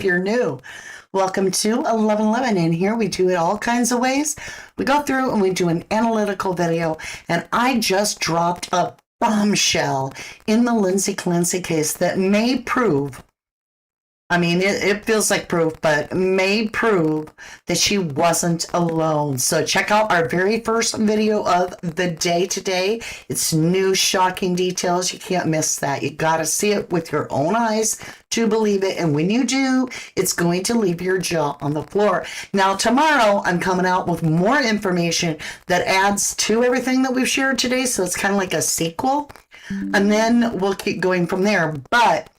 If you're new, welcome to 1111. And here we do it all kinds of ways. We go through and we do an analytical video. And I just dropped a bombshell in the Lindsay Clancy case that may prove, it feels like proof, but may prove that she wasn't alone. So check out our very first video of the day today. It's new, shocking details. You can't miss that. You got to see it with your own eyes to believe it. And when you do, it's going to leave your jaw on the floor. Now, tomorrow, I'm coming out with more information that adds to everything that we've shared today. So it's kind of like a sequel. And then we'll keep going from there. But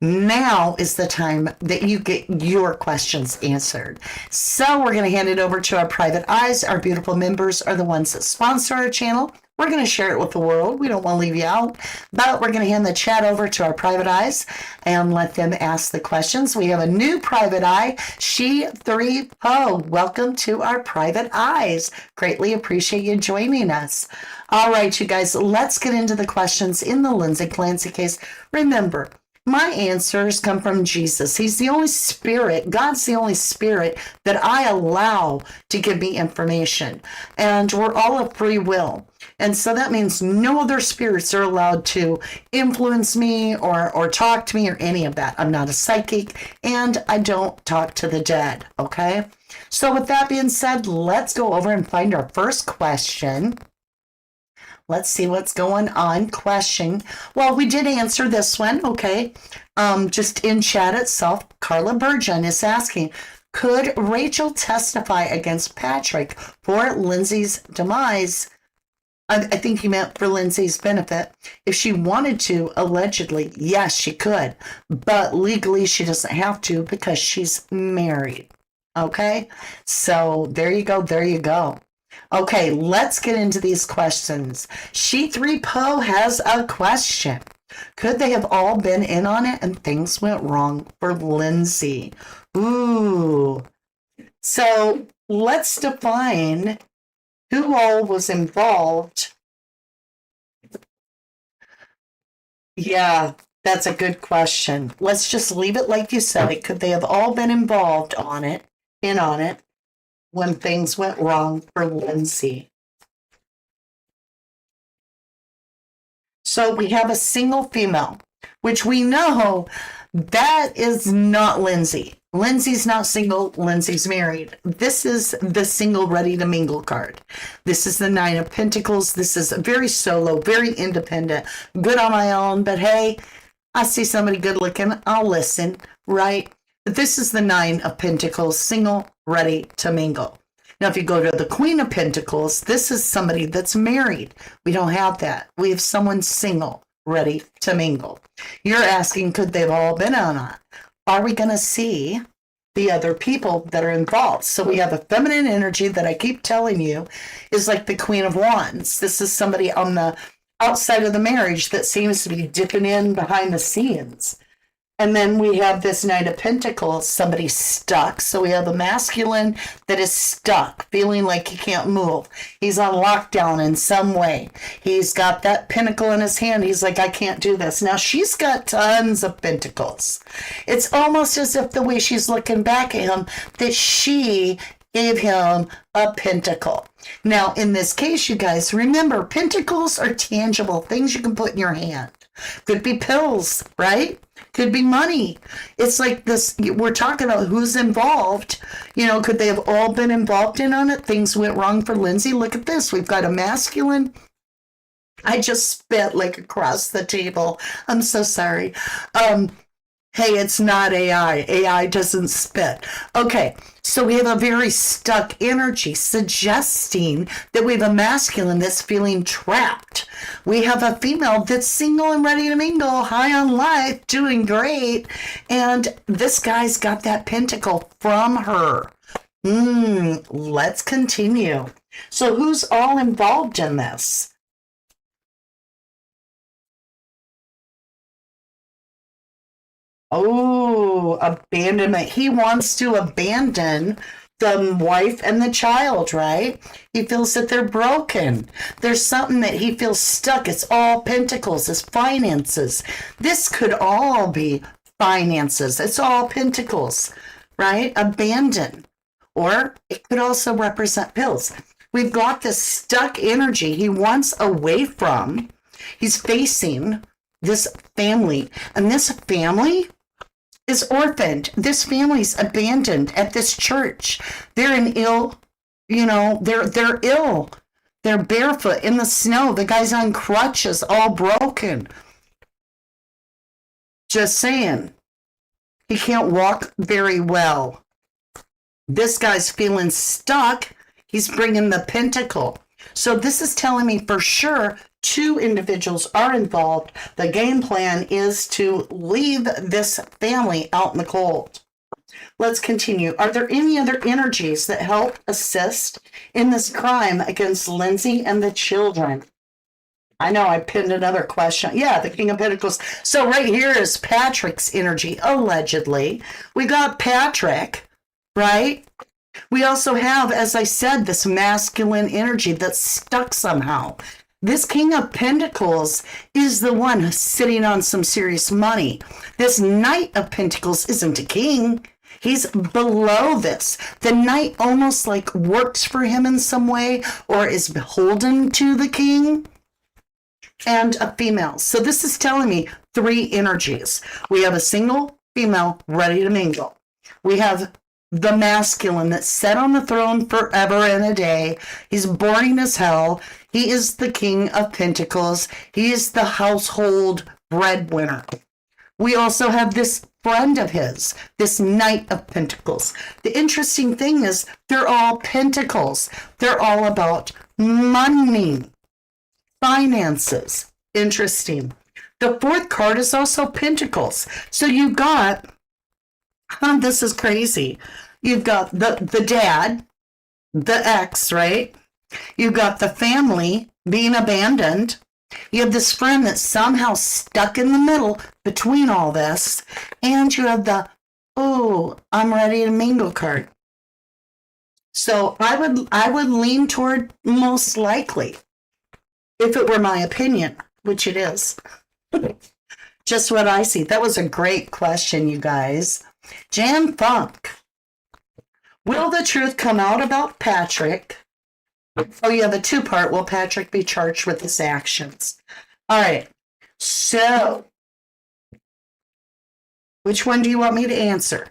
now is the time that you get your questions answered. So we're going to hand it over to our private eyes. Our beautiful members are the ones that sponsor our channel. We're going to share it with the world. We don't want to leave you out, but we're going to hand the chat over to our private eyes and let them ask the questions. We have a new private eye, She3 Poe. Welcome to our private eyes. Greatly appreciate you joining us. All right, you guys, let's get into the questions in the Lindsay Clancy case. Remember, my answers come from Jesus. He's the only spirit, God's the only spirit that I allow to give me information. And we're all of free will. And so that means no other spirits are allowed to influence me or talk to me or any of that. I'm not a psychic and I don't talk to the dead, okay? So with that being said, let's go over and find our first question. Let's see what's going on. Question. Well, we did answer this one, okay? Just in chat itself, Carla Burgeon is asking, could Rachel testify against Patrick for Lindsay's demise? I think he meant for Lindsay's benefit. If she wanted to, allegedly, yes, she could. But legally, she doesn't have to because she's married, okay? So there you go, there you go. Okay, let's get into these questions. She3 Poe has a question. Could they have all been in on it and things went wrong for Lindsay? Ooh. So let's define who all was involved. Yeah, that's a good question. Let's just leave it like you said it. Could they have all been involved on it, in on it, when things went wrong for Lindsay? So we have a single female, which we know that is not Lindsay. Lindsay's not single. Lindsay's married. This is the single ready to mingle card. This is the 9 of Pentacles. This is very solo, very independent, good on my own. But hey, I see somebody good looking, I'll listen, right? This is the 9 of Pentacles, single, ready to mingle. Now, if you go to the Queen of Pentacles, this is somebody that's married. We don't have that. We have someone single, ready to mingle. You're asking, could they've all been on it? Are we going to see the other people that are involved? So we have a feminine energy that I keep telling you is like the Queen of Wands. This is somebody on the outside of the marriage that seems to be dipping in behind the scenes. And then we have this Knight of Pentacles, somebody stuck. So we have a masculine that is stuck, feeling like he can't move. He's on lockdown in some way. He's got that pentacle in his hand. He's like, I can't do this. Now, she's got tons of pentacles. It's almost as if the way she's looking back at him, that she gave him a pentacle. Now, in this case, you guys, remember, pentacles are tangible things you can put in your hand. Could be pills, right? Could be money. It's like this, we're talking about who's involved. You know, could they have all been involved in on it? Things went wrong for Lindsay. Look at this. We've got a masculine. I just spit like across the table. I'm so sorry. Hey, it's not AI. AI doesn't spit. Okay, so we have a very stuck energy suggesting that we have a masculine that's feeling trapped. We have a female that's single and ready to mingle, high on life, doing great. And this guy's got that pentacle from her. Let's continue. So who's all involved in this? Oh, abandonment. He wants to abandon the wife and the child, right? He feels that they're broken. There's something that he feels stuck. It's all pentacles, his finances. This could all be finances. It's all pentacles, right? Abandon. Or it could also represent pills. We've got this stuck energy he wants away from. He's facing this family, and this family is orphaned. This family's abandoned at this church. They're in ill, they're ill. They're barefoot in the snow. The guy's on crutches, all broken. Just saying. He can't walk very well. This guy's feeling stuck. He's bringing the pentacle. So this is telling me for sure 2 individuals are involved. The game plan is to leave this family out in the cold. Let's continue. Are there any other energies that help assist in this crime against Lindsay and the children? I know I pinned another question. Yeah, the King of Pentacles. So right here is Patrick's energy, allegedly. We got Patrick, right? We also have, as I said, this masculine energy that's stuck somehow. This King of Pentacles is the one sitting on some serious money. This Knight of Pentacles isn't a king. He's below this. The Knight almost like works for him in some way or is beholden to the king. And a female. So this is telling me 3 energies. We have a single female ready to mingle. We have the masculine that's set on the throne forever and a day. He's boring as hell. He is the King of Pentacles. He is the household breadwinner. We also have this friend of his, this Knight of Pentacles. The interesting thing is they're all pentacles. They're all about money, finances. Interesting. The 4th card is also pentacles. So you got, this is crazy. You've got the dad, the ex, right? You've got the family being abandoned. You have this friend that's somehow stuck in the middle between all this. And you have the, oh, I'm ready to mingle card. So I would lean toward most likely, if it were my opinion, which it is. Just what I see. That was a great question, you guys. Jan Funk. Will the truth come out about Patrick? Oh, you have a 2-part. Will Patrick be charged with his actions? All right. So, which one do you want me to answer?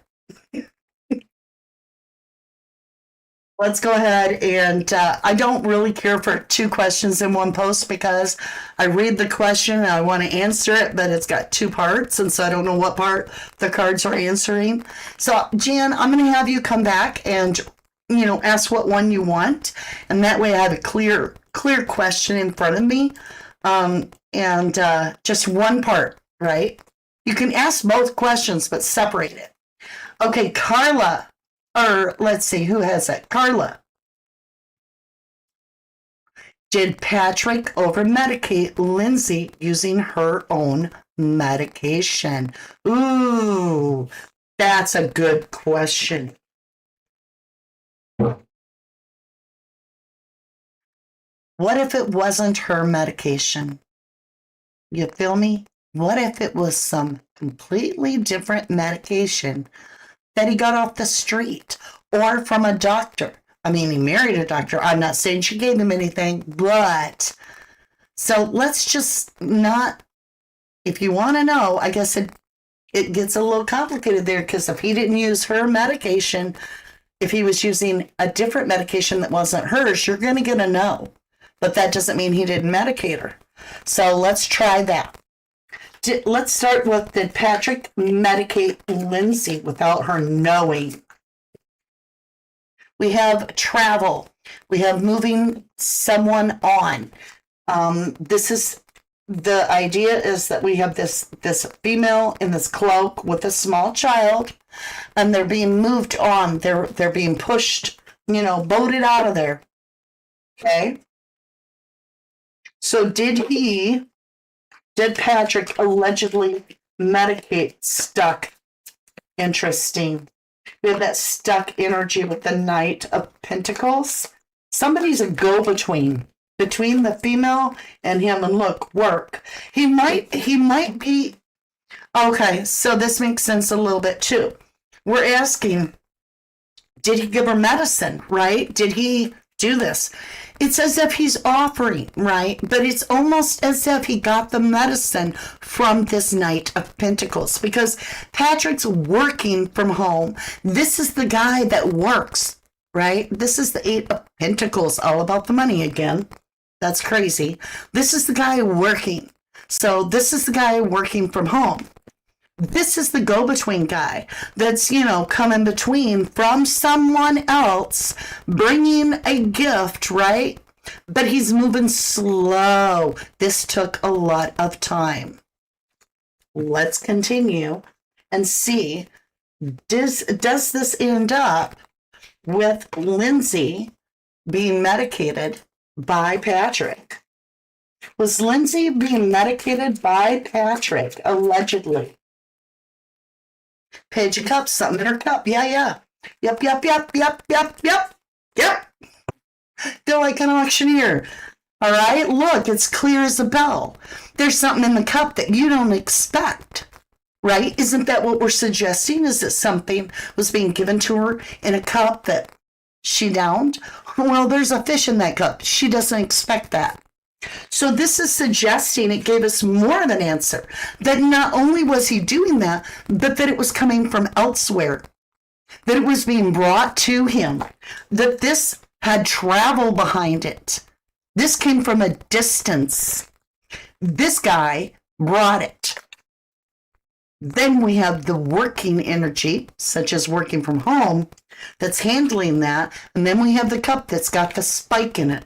Let's go ahead and I don't really care for 2 questions in one post because I read the question and I want to answer it, but it's got 2 parts, and so I don't know what part the cards are answering. So, Jan, I'm going to have you come back and, ask what one you want, and that way I have a clear question in front of me, and just one part, right? You can ask both questions, but separate it. Okay, Carla. Or let's see, who has it? Carla. Did Patrick over-medicate Lindsay using her own medication? Ooh, that's a good question. What if it wasn't her medication? You feel me? What if it was some completely different medication that he got off the street or from a doctor? I mean, he married a doctor. I'm not saying she gave him anything, but so let's just not, if you want to know, I guess it gets a little complicated there, because if he didn't use her medication, if he was using a different medication that wasn't hers, you're going to get a no. But that doesn't mean he didn't medicate her. So let's try that. Let's start with, did Patrick medicate Lindsay without her knowing? We have travel. We have moving someone on. This is, the idea is that we have this female in this cloak with a small child, and they're being moved on. They're being pushed, boated out of there. Okay? So did Patrick allegedly medicate stuck? Interesting. We have that stuck energy with the Knight of Pentacles. Somebody's a go-between between the female and him, and look, work. He might be Okay, so this makes sense a little bit too. We're asking, did he give her medicine, right? Did he do this? It's as if he's offering, right? But it's almost as if he got the medicine from this Knight of Pentacles because Patrick's working from home. This is the guy that works, right? This is the Eight of Pentacles, all about the money again. That's crazy. This is the guy working. So this is the guy working from home. This is the go-between guy that's, coming between from someone else, bringing a gift, right? But he's moving slow. This took a lot of time. Let's continue and see, does this end up with Lindsay being medicated by Patrick? Was Lindsay being medicated by Patrick, allegedly? Page of Cups, something in her cup. Yeah. Yep. Feel like an auctioneer. All right, look, it's clear as a bell. There's something in the cup that you don't expect, right? Isn't that what we're suggesting? Is that something was being given to her in a cup that she downed? Well, there's a fish in that cup. She doesn't expect that. So this is suggesting, it gave us more of an answer, that not only was he doing that, but that it was coming from elsewhere, that it was being brought to him, that this had travel behind it. This came from a distance. This guy brought it. Then we have the working energy, such as working from home, that's handling that. And then we have the cup that's got the spike in it,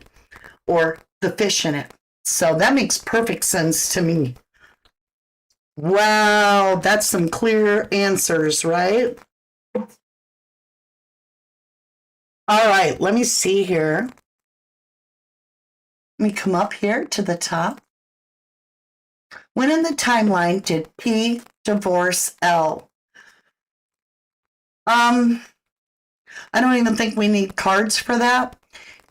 or the fish in it. So that makes perfect sense to me. Wow, that's some clear answers, right? All right, let me see here. Let me come up here to the top. When in the timeline did P divorce L? I don't even think we need cards for that.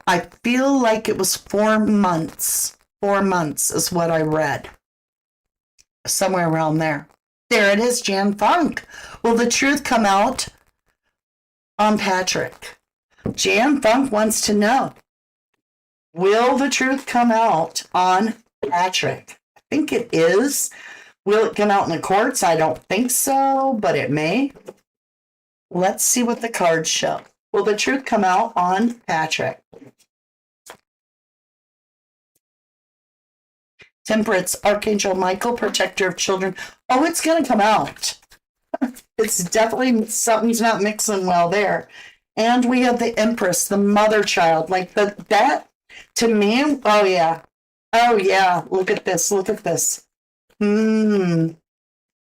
I feel like it was 4 months. 4 months is what I read. Somewhere around there. There it is, Jan Funk. Will the truth come out on Patrick? Jan Funk wants to know, will the truth come out on Patrick? I think it is. Will it come out in the courts? I don't think so, but it may. Let's see what the cards show. Will the truth come out on Patrick? Temperance, Archangel Michael, protector of children. Oh, it's going to come out. It's definitely, something's not mixing well there. And we have the Empress, the mother child. Like that, to me, oh yeah. Oh yeah, look at this. Hold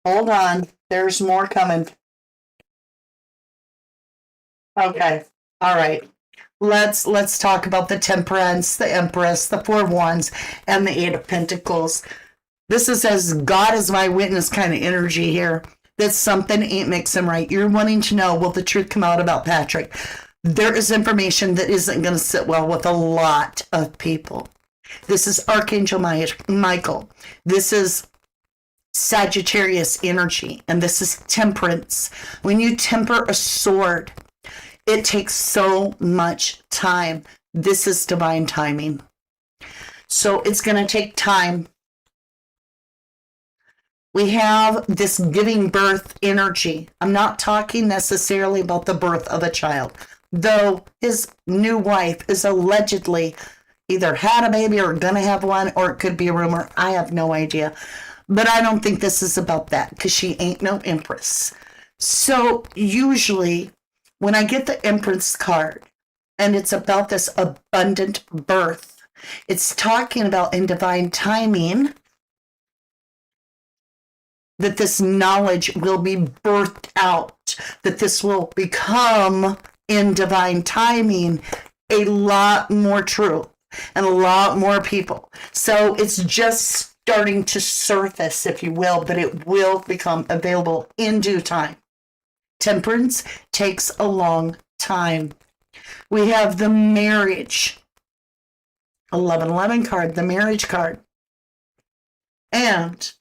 on. There's more coming. Okay. All right. Let's talk about the Temperance, the Empress, the Four of Wands, and the Eight of Pentacles. This is as God is my witness kind of energy here. That something ain't mixing right. You're wanting to know, will the truth come out about Patrick? There is information that isn't going to sit well with a lot of people. This is Archangel Michael. This is Sagittarius energy, and this is Temperance. When you temper a sword, it takes so much time. This is divine timing. So it's going to take time. We have this giving birth energy. I'm not talking necessarily about the birth of a child, though his new wife is allegedly either had a baby or going to have one, or it could be a rumor. I have no idea. But I don't think this is about that because she ain't no empress. So usually when I get the Empress card and it's about this abundant birth, it's talking about in divine timing that this knowledge will be birthed out, that this will become in divine timing a lot more true and a lot more people. So it's just starting to surface, if you will, but it will become available in due time. Temperance takes a long time. We have the marriage, 1111 card, the marriage card. And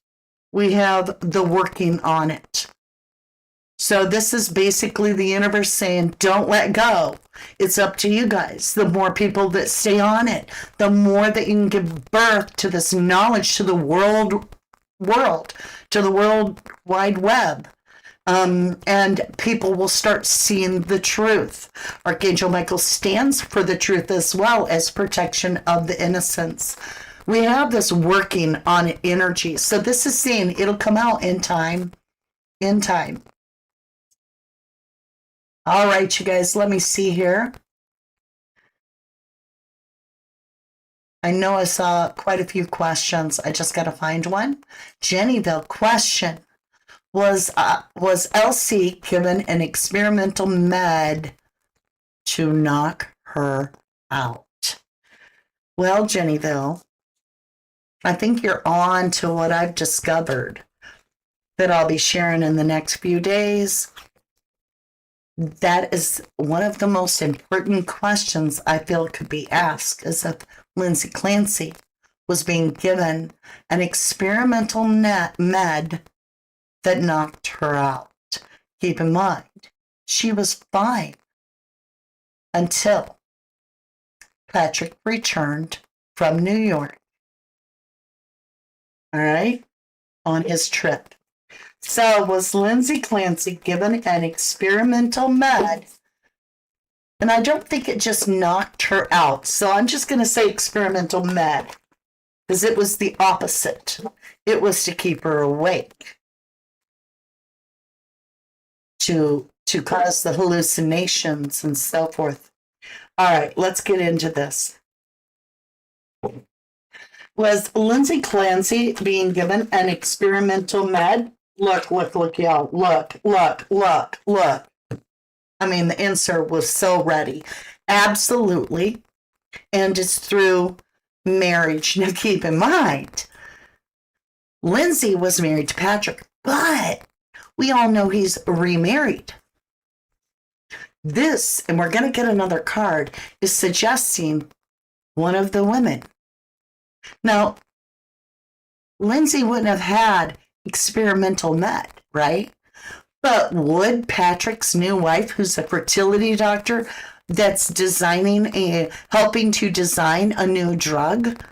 we have the working on it. So this is basically the universe saying, don't let go. It's up to you guys. The more people that stay on it, the more that you can give birth to this knowledge to the world, to the World Wide Web. And people will start seeing the truth. Archangel Michael stands for the truth as well as protection of the innocents. We have this working on energy. So this is saying it'll come out in time. In time. All right, you guys, let me see here. I know I saw quite a few questions. I just got to find one. Jennyville, question. Was Elsie given an experimental med to knock her out? Well, Jennyville, I think you're on to what I've discovered that I'll be sharing in the next few days. That is one of the most important questions I feel could be asked, is if Lindsay Clancy was being given an experimental med that knocked her out. Keep in mind, she was fine until Patrick returned from New York. All right, on his trip. So was Lindsay Clancy given an experimental med? And I don't think it just knocked her out. So I'm just going to say experimental med, because it was the opposite. It was to keep her awake, to cause the hallucinations and so forth. All right, let's get into this. Was Lindsay Clancy being given an experimental med? Look, y'all. Look. I mean, the answer was so ready. Absolutely. And it's through marriage. Now, keep in mind, Lindsay was married to Patrick, but we all know he's remarried. This, and we're going to get another card, is suggesting one of the women. Now, Lindsay wouldn't have had experimental med, right? But would Patrick's new wife, who's a fertility doctor that's helping to design a new drug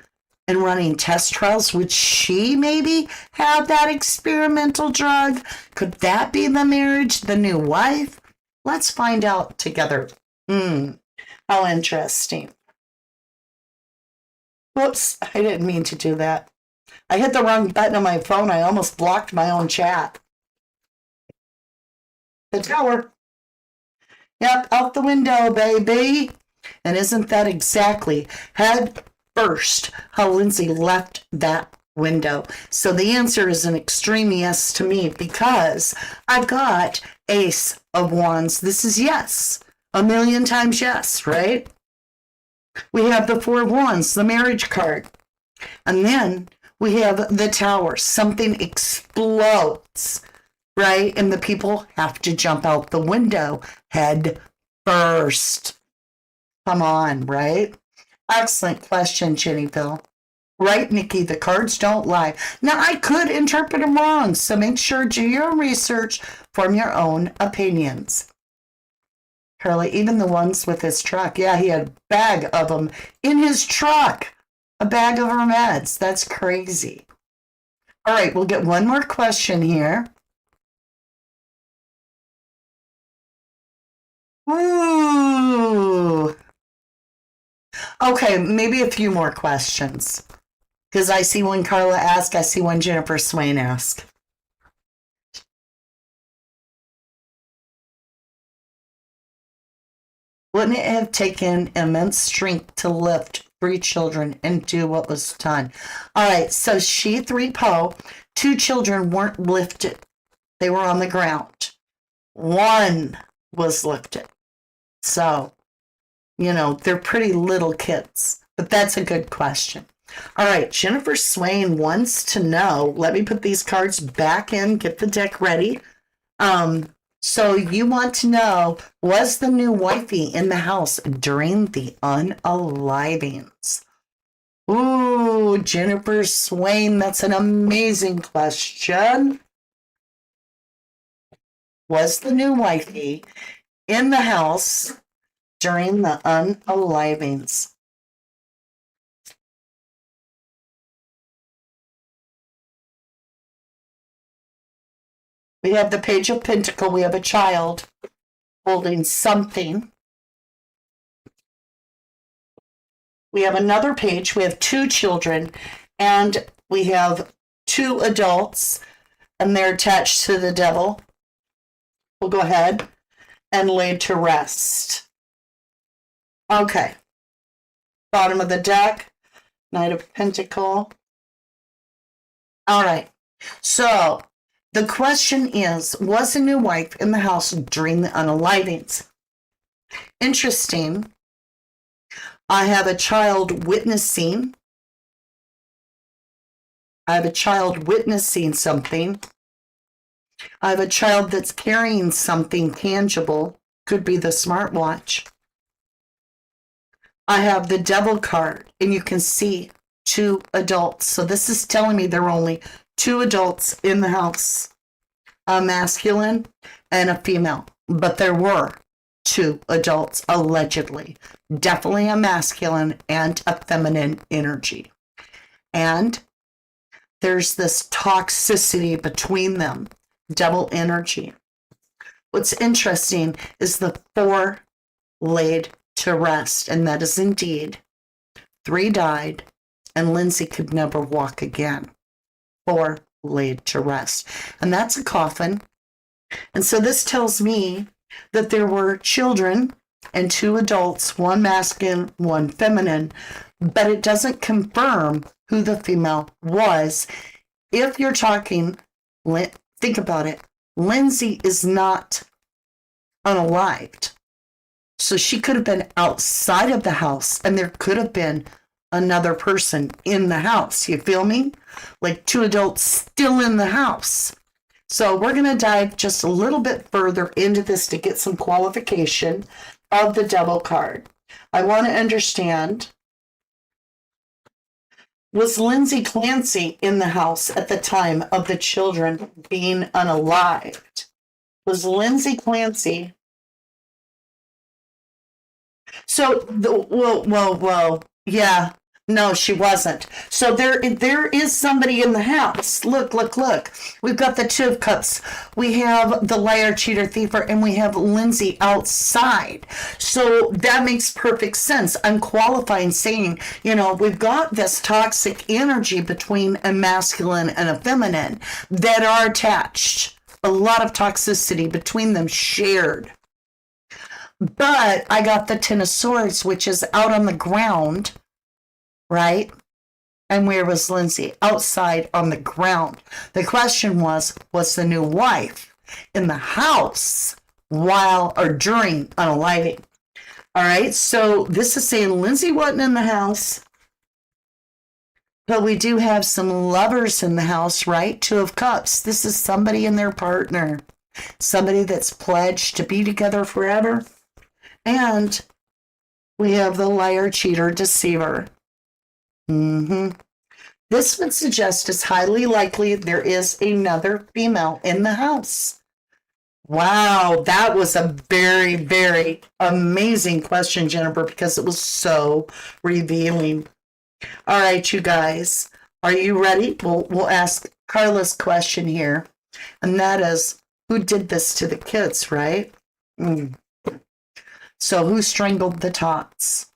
and running test trials, would she maybe have that experimental drug? Could that be the marriage, the new wife? Let's find out together. How interesting. Whoops, I didn't mean to do that. I hit the wrong button on my phone. I almost blocked my own chat. The tower. Yep, out the window, baby. And isn't that exactly head first how Lindsay left that window? So the answer is an extreme yes to me, because I got Ace of Wands. This is yes. 1,000,000 times yes, right? We have the Four of Wands, the marriage card. And then we have the Tower. Something explodes, right? And the people have to jump out the window head first. Come on, right? Excellent question, Jennyville. Right, Nikki, the cards don't lie. Now, I could interpret them wrong, so make sure to do your research, form your own opinions. Curly, even the ones with his truck. Yeah, he had a bag of them in his truck. A bag of her meds. That's crazy. All right, we'll get one more question here. Ooh. Okay, maybe a few more questions. Because I see one Carla ask, I see one Jennifer Swain ask. Wouldn't it have taken immense strength to lift 3 children and do what was done? All right, so she 3-po, 2 children weren't lifted. They were on the ground. 1 was lifted. So, they're pretty little kids, but that's a good question. All right, Jennifer Swain wants to know, let me put these cards back in, get the deck ready. So you want to know, was the new wifey in the house during the unalivings? Ooh, Jennifer Swain, that's an amazing question. Was the new wifey in the house during the unalivings? We have the Page of Pentacles. We have a child holding something. We have another page. We have two children, and we have two adults, and they're attached to the devil. We'll go ahead and laid to rest. Okay. Bottom of the deck, Knight of Pentacles. All right. So the question is, was a new wife in the house during the unalivings? Interesting. I have a child witnessing. I have a child witnessing something. I have a child that's carrying something tangible. Could be the smartwatch. I have the devil card, and you can see two adults. So this is telling me there were only two adults in the house, a masculine and a female. But there were two adults, allegedly. Definitely a masculine and a feminine energy. And there's this toxicity between them, devil energy. What's interesting is the 4 laid to rest, and that is indeed 3 died, and Lindsay could never walk again. 4 laid to rest. And that's a coffin. And so this tells me that there were children and 2 adults, 1 masculine, 1 feminine, but it doesn't confirm who the female was. If you're talking, think about it. Lindsay is not unalived. So she could have been outside of the house, and there could have been another person in the house. You feel me? Like 2 adults still in the house. So we're going to dive just a little bit further into this to get some qualification of the devil card. I want to understand, was Lindsay Clancy in the house at the time of the children being unalived? Was Lindsay Clancy? So, yeah. No, she wasn't. So there is somebody in the house. Look. We've got the 2 of Cups. We have the liar, cheater, thiefer, and we have Lindsay outside. So that makes perfect sense. I'm qualifying saying, we've got this toxic energy between a masculine and a feminine that are attached. A lot of toxicity between them shared. But I got the 10 of Swords, which is out on the ground. Right? And where was Lindsay? Outside on the ground. The question was the new wife in the house while or during unaliving? All right, so this is saying Lindsay wasn't in the house, but we do have some lovers in the house, right? 2 of Cups. This is somebody and their partner, somebody that's pledged to be together forever. And we have the liar, cheater, deceiver. This would suggest it's highly likely there is another female in the house. Wow, that was a very, very amazing question, Jennifer, because it was so revealing. All right, you guys, are you ready? We'll ask Carla's question here, and that is, who did this to the kids, right? So who strangled the tots?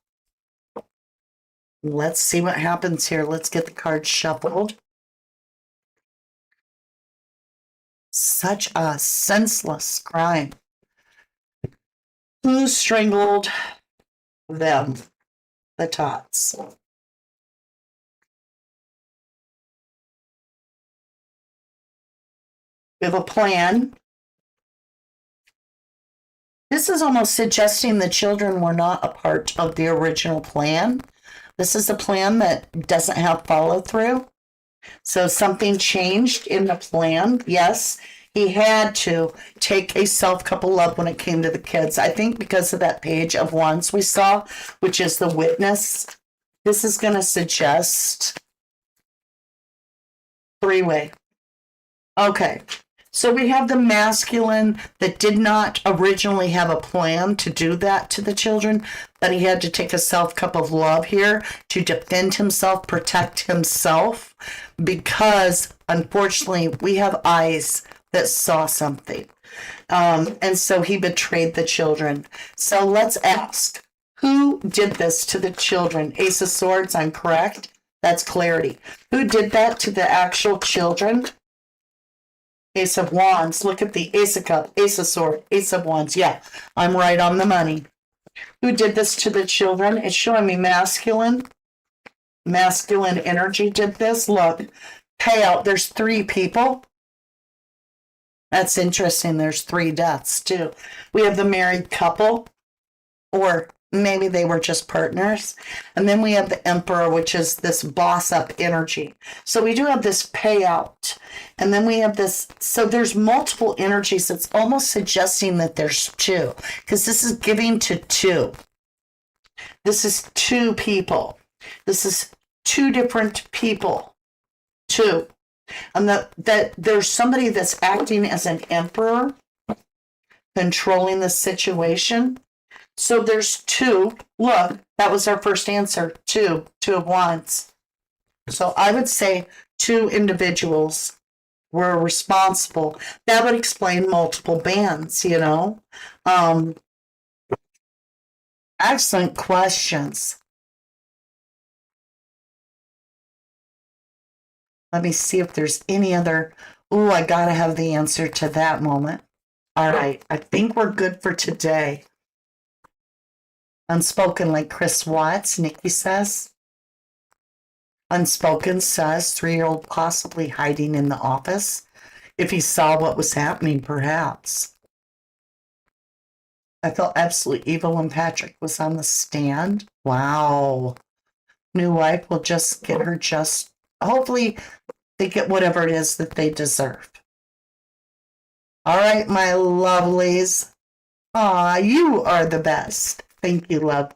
Let's see what happens here. Let's get the cards shuffled. Such a senseless crime. Who strangled them? The tots. We have a plan. This is almost suggesting the children were not a part of the original plan. This is a plan that doesn't have follow through. So something changed in the plan. Yes, he had to take a self-couple up when it came to the kids. I think because of that Page of Wands we saw, which is the witness. This is going to suggest three-way. Okay. So we have the masculine that did not originally have a plan to do that to the children, but he had to take a self-cup of love here to defend himself, protect himself, because unfortunately we have eyes that saw something. And so he betrayed the children. So let's ask, who did this to the children? Ace of Swords, I'm correct? That's clarity. Who did that to the actual children? Ace of Wands. Look at the Ace of Cups, Ace of Swords, Ace of Wands. Yeah, I'm right on the money. Who did this to the children? It's showing me masculine. Masculine energy did this. Look, payout. There's 3 people. That's interesting. There's 3 deaths, too. We have the married couple, or maybe they were just partners. And then we have the Emperor, which is this boss-up energy. So we do have this payout. And then we have this. So there's multiple energies. It's almost suggesting that there's 2. Because this is giving to 2. This is 2 people. This is 2 different people. 2. And that there's somebody that's acting as an emperor, controlling the situation. So there's 2. Look, that was our first answer. 2 of Wands. So I would say 2 individuals were responsible. That would explain multiple bands, you know. Excellent questions. Let me see if there's any other. Oh, I gotta have the answer to that moment. All right, I think we're good for today. Unspoken, like Chris Watts, Nikki says. Unspoken says 3-year-old possibly hiding in the office. If he saw what was happening, perhaps. I felt absolutely evil when Patrick was on the stand. Wow. New wife will just get her just. Hopefully they get whatever it is that they deserve. All right, my lovelies. Aw, you are the best. Thank you, love.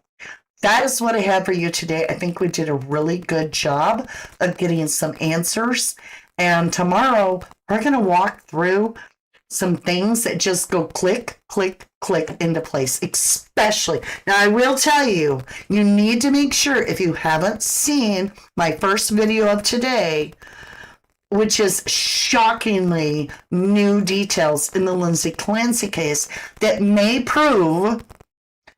That is what I have for you today. I think we did a really good job of getting some answers. And tomorrow, we're going to walk through some things that just go click, click, click into place, especially. Now, I will tell you, you need to make sure, if you haven't seen my first video of today, which is shockingly new details in the Lindsay Clancy case that may prove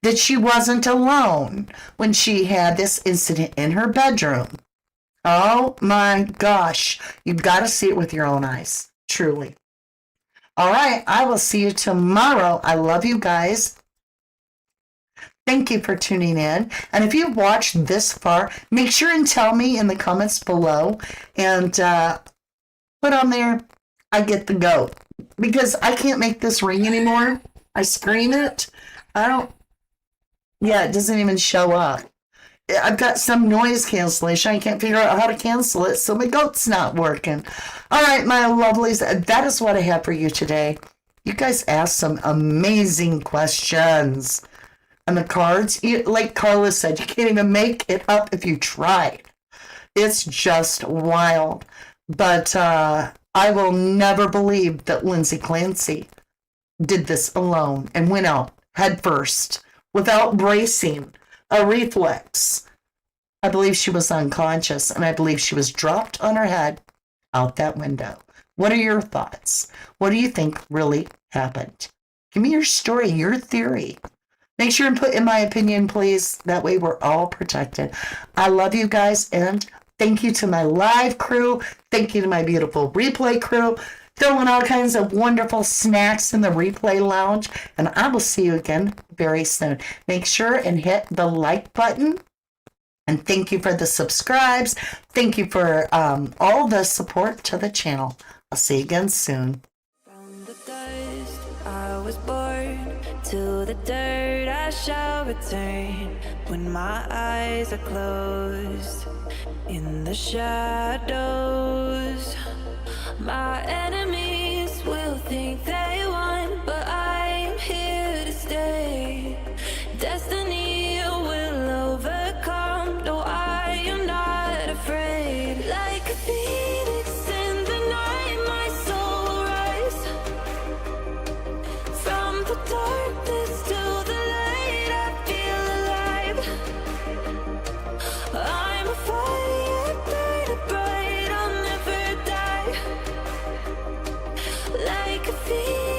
that she wasn't alone when she had this incident in her bedroom. Oh my gosh. You've got to see it with your own eyes. Truly. All right. I will see you tomorrow. I love you guys. Thank you for tuning in. And if you've watched this far, make sure and tell me in the comments below. And put on there, I get the goat. Because I can't make this ring anymore. I scream it. Yeah, it doesn't even show up. I've got some noise cancellation. I can't figure out how to cancel it, so my goat's not working. All right, my lovelies, that is what I have for you today. You guys asked some amazing questions. And the cards, like Carla said, you can't even make it up if you tried. It's just wild. But I will never believe that Lindsay Clancy did this alone and went out head first without bracing, a reflex. I believe she was unconscious, and I believe she was dropped on her head out that window. What are your thoughts? What do you think really happened? Give me your story, your theory. Make sure and put in my opinion, please. That way we're all protected. I love you guys, and thank you to my live crew. Thank you to my beautiful replay crew. Throwing all kinds of wonderful snacks in the replay lounge. And I will see you again very soon. Make sure and hit the like button. And thank you for the subscribes. Thank you for all the support to the channel. I'll see you again soon. From the dust I was born, to the dirt I shall return. When my eyes are closed, in the shadows, my enemies will think they won, but I'm here to stay. Destiny will overcome, no, I could feel